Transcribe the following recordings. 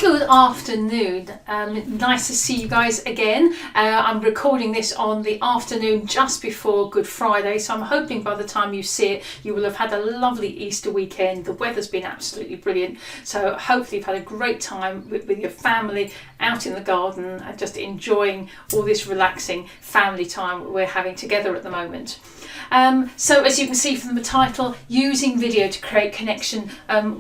Good afternoon. Nice to see you guys again. I'm recording this on the afternoon just before Good Friday, so I'm hoping by the time you see it you will have had a lovely Easter weekend. The weather's been absolutely brilliant, so hopefully you've had a great time with your family out in the garden and just enjoying all this relaxing family time we're having together at the moment. So as you can see from the title, using video to create connection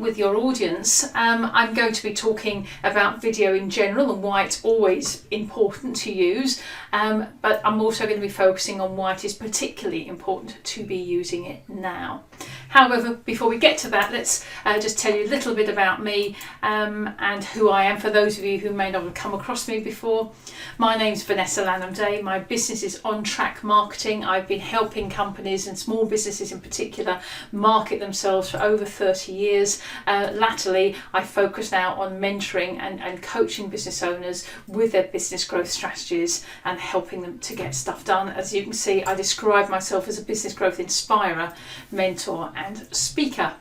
with your audience, I'm going to be talking about video in general and why it's always important to use, but I'm also going to be focusing on why it is particularly important to be using it now. However, before we get to that, let's just tell you a little bit about me and who I am for those of you who may not have come across me before. My name's Vanessa Lanham-Day. My business is On Track Marketing. I've been helping companies and small businesses in particular market themselves for over 30 years. Latterly, I focus now on mentoring and coaching business owners with their business growth strategies and helping them to get stuff done. As you can see, I describe myself as a business growth inspirer, mentor and speaker.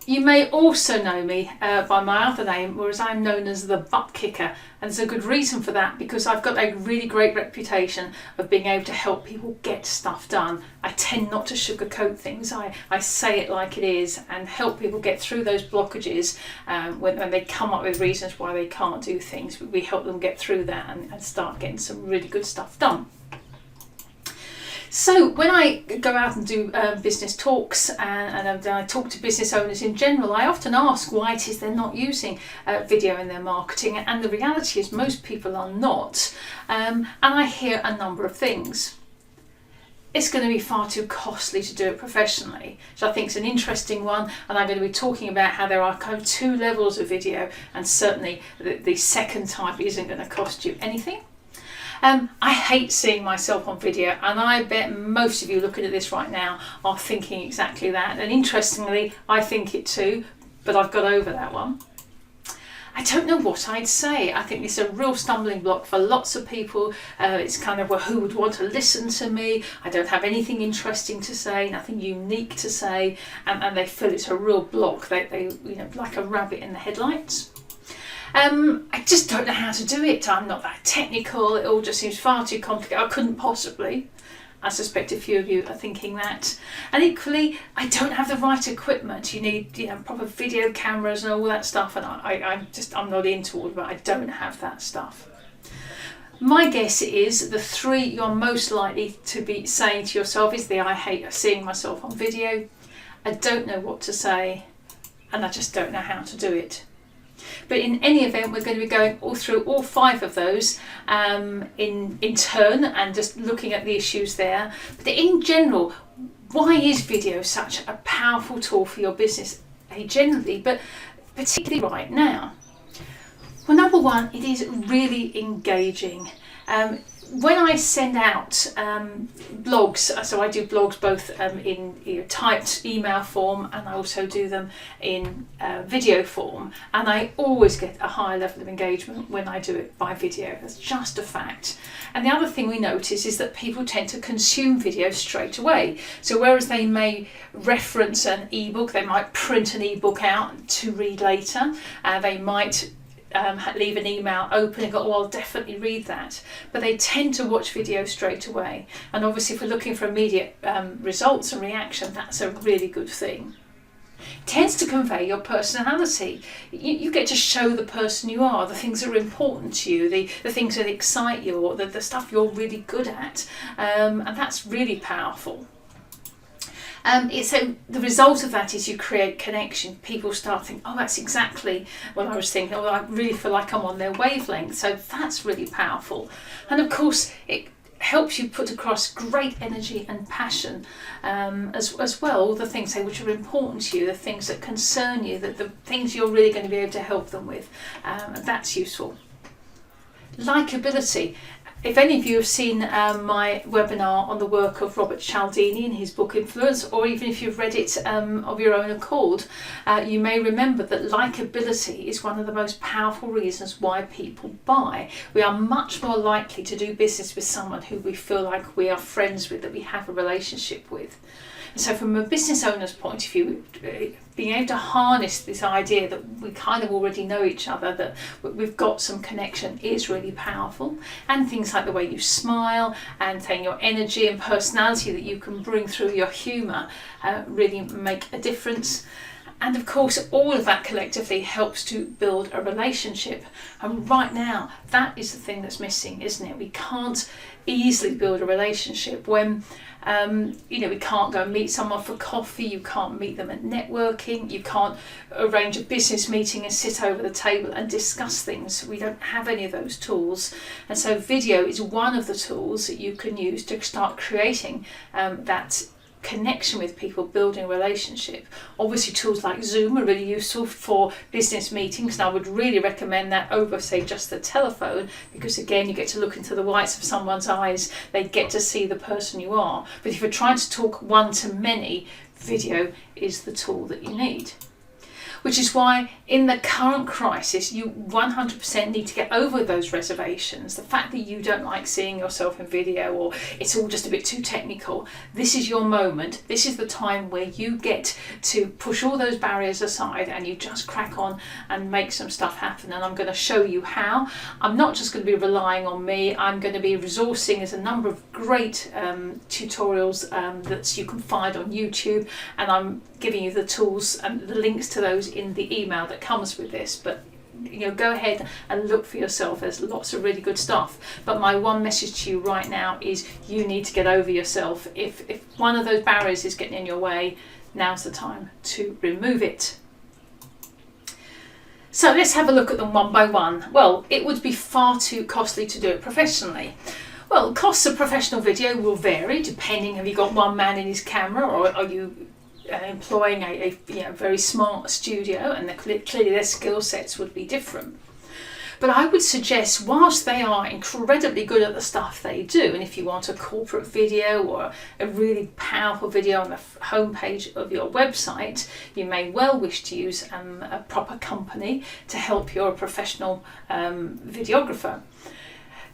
You may also know me by my other name, whereas I'm known as the butt kicker, and there's a good reason for that, because I've got a really great reputation of being able to help people get stuff done. I tend not to sugarcoat things. I say it like it is and help people get through those blockages when they come up with reasons why they can't do things. We help them get through that and start getting some really good stuff done. So when I go out and do business talks and I talk to business owners in general, I often ask why it is they're not using video in their marketing, and the reality is most people are not, and I hear a number of things. It's going to be far too costly to do it professionally, which I think is an interesting one, and I'm going to be talking about how there are kind of two levels of video, and certainly the second type isn't going to cost you anything. I hate seeing myself on video, and I bet most of you looking at this right now are thinking exactly that, and interestingly I think it too, but I've got over that one. I don't know what I'd say. I think it's a real stumbling block for lots of people. It's kind of, well, who would want to listen to me? I don't have anything interesting to say, nothing unique to say, and they feel it's a real block. They like a rabbit in the headlights. I just don't know how to do it. I'm not that technical. It all just seems far too complicated. I couldn't possibly. I suspect a few of you are thinking that. And equally, I don't have the right equipment. You need, proper video cameras and all that stuff, and I'm not into all of it. I don't have that stuff. My guess is the three you're most likely to be saying to yourself is I hate seeing myself on video, I don't know what to say, and I just don't know how to do it. But in any event, we're going to be going through all five of those in turn and just looking at the issues there. But in general, why is video such a powerful tool for your business generally, but particularly right now? Well, number one, it is really engaging. When I send out blogs, so I do blogs both in typed email form, and I also do them in video form, and I always get a higher level of engagement when I do it by video. That's just a fact. And the other thing we notice is that people tend to consume video straight away. So whereas they may reference an ebook, they might print an ebook out to read later, they might leave an email open and go, oh, I'll definitely read that, but they tend to watch video straight away. And obviously if we're looking for immediate results and reaction, that's a really good thing. It tends to convey your personality. You get to show the person you are, the things that are important to you, the things that excite you, or the stuff you're really good at, and that's really powerful. So the result of that is you create connection. People start thinking, oh, that's exactly what I was thinking. Oh, I really feel like I'm on their wavelength. So that's really powerful. And of course, it helps you put across great energy and passion as well. The things which are important to you, the things that concern you, the things you're really going to be able to help them with. And that's useful. Likability. If any of you have seen my webinar on the work of Robert Cialdini in his book Influence, or even if you've read it of your own accord, you may remember that likability is one of the most powerful reasons why people buy. We are much more likely to do business with someone who we feel like we are friends with, that we have a relationship with. And so from a business owner's point of view, being able to harness this idea that we kind of already know each other, that we've got some connection, is really powerful. And things like the way you smile and saying your energy and personality that you can bring through your humour really make a difference. And of course, all of that collectively helps to build a relationship. And right now, that is the thing that's missing, isn't it? We can't easily build a relationship when we can't go and meet someone for coffee, you can't meet them at networking, you can't arrange a business meeting and sit over the table and discuss things. We don't have any of those tools. And so video is one of the tools that you can use to start creating that connection with people, building a relationship. Obviously tools like Zoom are really useful for business meetings, and I would really recommend that over, say, just the telephone, because again, you get to look into the whites of someone's eyes, they get to see the person you are. But if you're trying to talk one to many, video is the tool that you need. Which is why in the current crisis, you 100% need to get over those reservations. The fact that you don't like seeing yourself in video, or it's all just a bit too technical. This is your moment. This is the time where you get to push all those barriers aside and you just crack on and make some stuff happen. And I'm going to show you how. I'm not just going to be relying on me. I'm going to be resourcing as a number of great tutorials that you can find on YouTube, and I'm giving you the tools and the links to those in the email that comes with this. But go ahead and look for yourself. There's lots of really good stuff. But my one message to you right now is you need to get over yourself. If one of those barriers is getting in your way, now's the time to remove it. So let's have a look at them one by one. Well, it would be far too costly to do it professionally. Well, costs of professional video will vary depending, have you got one man in his camera, or are you employing a very smart studio, and clearly their skill sets would be different. But I would suggest, whilst they are incredibly good at the stuff they do, and if you want a corporate video or a really powerful video on the homepage of your website, you may well wish to use a proper company to help your professional videographer.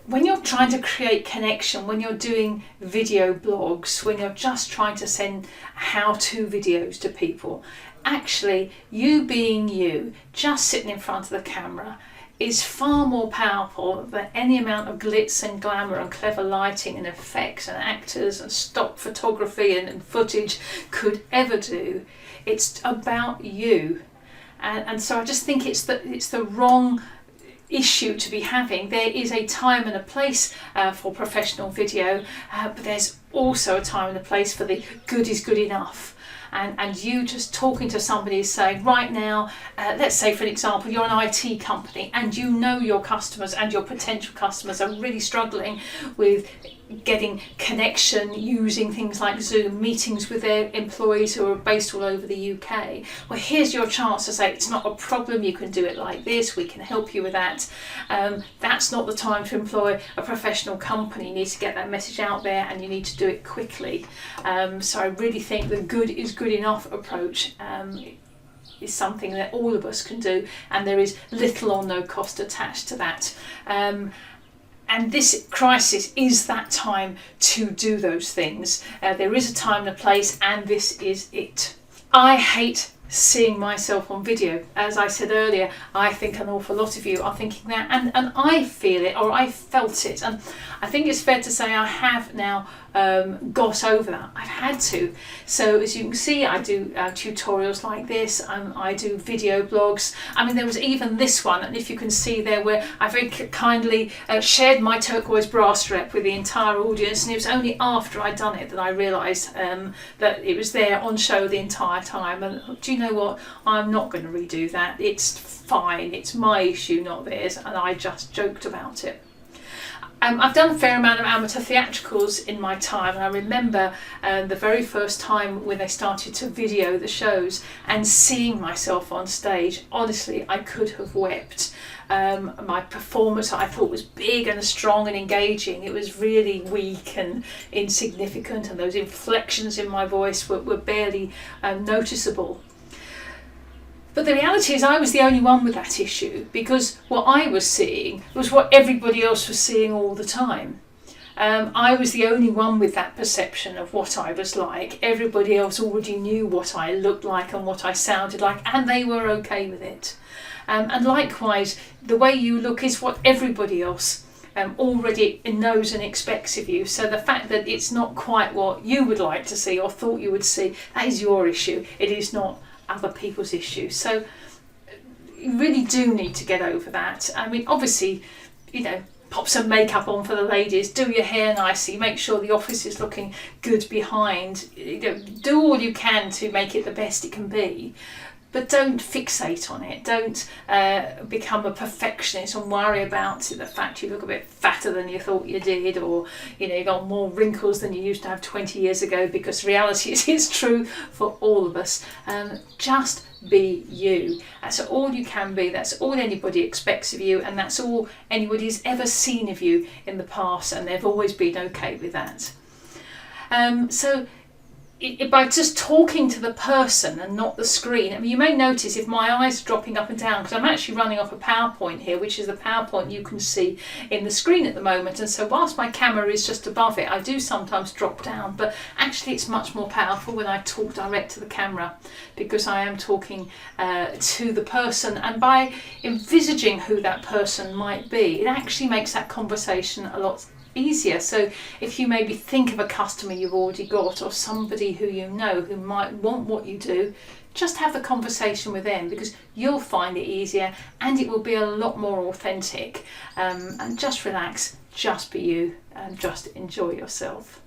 When you're trying to create connection, when you're doing video blogs, when you're just trying to send how-to videos to people, actually you being you, just sitting in front of the camera, is far more powerful than any amount of glitz and glamour and clever lighting and effects and actors and stock photography and footage could ever do. It's about you. And so I just think it's the wrong issue to be having. There is a time and a place for professional video, but there's also a time and a place for the good is good enough. And you just talking to somebody is saying, right now, let's say for an example, you're an IT company and you know your customers and your potential customers are really struggling with getting connection using things like Zoom, meetings with their employees who are based all over the UK. Well, here's your chance to say, it's not a problem, you can do it like this, we can help you with that. That's not the time to employ a professional company. You need to get that message out there and you need to do it quickly. So I really think the good is good enough approach is something that all of us can do, and there is little or no cost attached to that. And this crisis is that time to do those things. There is a time and a place, and this is it. I hate seeing myself on video. As I said earlier, I think an awful lot of you are thinking that, and I feel it, or I felt it, and I think it's fair to say I have now got over that. I've had to. So as you can see, I do tutorials like this, I do video blogs. I mean, there was even this one, and if you can see there, where I very kindly shared my turquoise bra strap with the entire audience, and it was only after I'd done it that I realised that it was there on show the entire time. And do you know what? I'm not going to redo that. It's fine. It's my issue, not theirs, and I just joked about it. I've done a fair amount of amateur theatricals in my time, and I remember the very first time when they started to video the shows and seeing myself on stage. Honestly, I could have wept. My performance I thought was big and strong and engaging. It was really weak and insignificant, and those inflections in my voice were barely noticeable. But the reality is I was the only one with that issue, because what I was seeing was what everybody else was seeing all the time. I was the only one with that perception of what I was like. Everybody else already knew what I looked like and what I sounded like, and they were okay with it. And likewise, the way you look is what everybody else already knows and expects of you. So the fact that it's not quite what you would like to see or thought you would see, that is your issue. It is not other people's issue. So you really do need to get over that. I mean, obviously, pop some makeup on for the ladies, do your hair nicely, make sure the office is looking good behind. Do all you can to make it the best it can be. But don't fixate on it. Don't become a perfectionist and worry about the fact you look a bit fatter than you thought you did, or you got more wrinkles than you used to have 20 years ago, because reality is it's true for all of us. Just be you. That's all you can be. That's all anybody expects of you, and that's all anybody's ever seen of you in the past, and they've always been okay with that. By just talking to the person and not the screen. I mean, you may notice if my eyes are dropping up and down, because I'm actually running off a PowerPoint here, which is the PowerPoint you can see in the screen at the moment. And so whilst my camera is just above it, I do sometimes drop down, but actually it's much more powerful when I talk direct to the camera, because I am talking to the person, and by envisaging who that person might be, it actually makes that conversation a lot easier. So if you maybe think of a customer you've already got, or somebody who you know who might want what you do, just have the conversation with them, because you'll find it easier and it will be a lot more authentic. And just relax, just be you, and just enjoy yourself.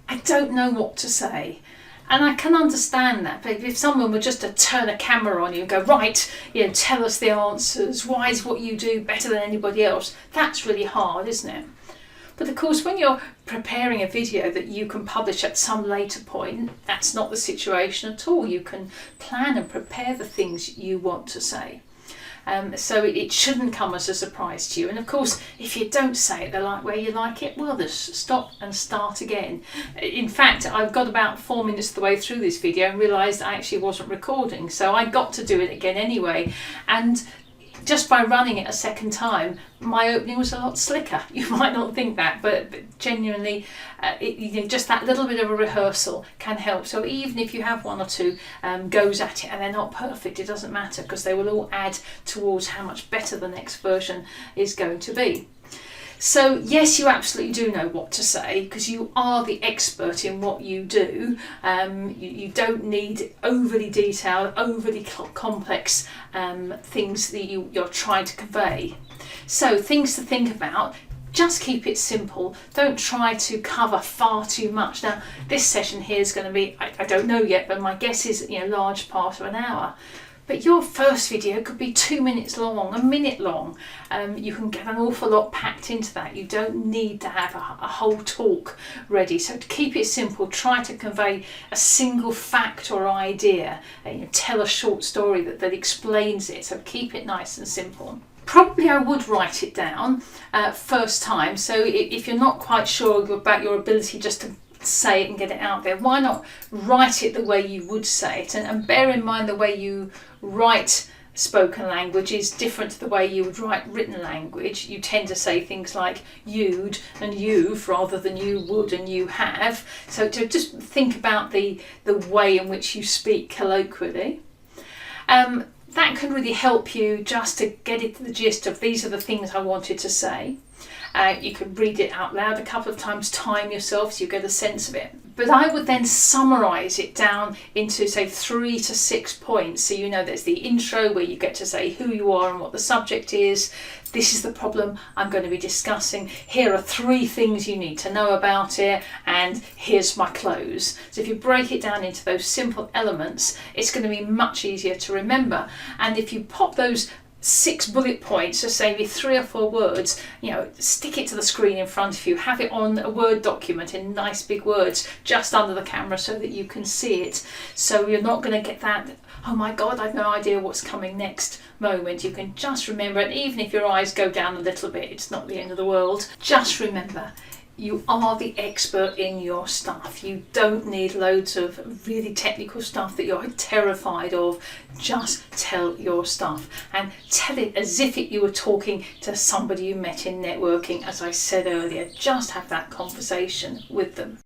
I don't know what to say. And I can understand that, but if someone were just to turn a camera on you and go, right, tell us the answers, why is what you do better than anybody else, that's really hard, isn't it? But of course, when you're preparing a video that you can publish at some later point, that's not the situation at all. You can plan and prepare the things you want to say. So it shouldn't come as a surprise to you. And of course, if you don't say it the way you like it, well, just stop and start again. In fact, I've got about 4 minutes of the way through this video and realised I actually wasn't recording, so I got to do it again anyway. And just by running it a second time, my opening was a lot slicker. You might not think that, but genuinely, just that little bit of a rehearsal can help. So even if you have one or two goes at it and they're not perfect, it doesn't matter, because they will all add towards how much better the next version is going to be. So yes, you absolutely do know what to say, because you are the expert in what you do. You don't need overly detailed, overly complex things that you're trying to convey. So things to think about: just keep it simple. Don't try to cover far too much. Now, this session here is going to be, I don't know yet, but my guess is large part of an hour. But your first video could be 2 minutes long, a minute long. You can get an awful lot packed into that. You don't need to have a whole talk ready. So to keep it simple, try to convey a single fact or idea. Tell a short story that explains it. So keep it nice and simple. Probably I would write it down first time. So if you're not quite sure about your ability just to say it and get it out there, why not write it the way you would say it? And bear in mind, the way you write spoken language is different to the way you would write written language. You tend to say things like you'd and you've rather than you would and you have. So to just think about the way in which you speak colloquially. That can really help you just to get it to the gist of, these are the things I wanted to say. You can read it out loud a couple of times, time yourself so you get a sense of it. But I would then summarise it down into, say, 3 to 6 points. So there's the intro, where you get to say who you are and what the subject is. This is the problem I'm going to be discussing. Here are 3 things you need to know about it, and here's my close. So if you break it down into those simple elements, it's going to be much easier to remember. And if you pop those 6 bullet points, just say 3 or 4 words, stick it to the screen in front of you, have it on a Word document in nice big words just under the camera so that you can see it. So you're not going to get that, oh my God, I've no idea what's coming next moment. You can just remember, and even if your eyes go down a little bit, it's not the end of the world. Just remember, You are the expert in your stuff. You don't need loads of really technical stuff that you're terrified of. Just tell your stuff, and tell it as if you were talking to somebody you met in networking. As I said earlier, just have that conversation with them.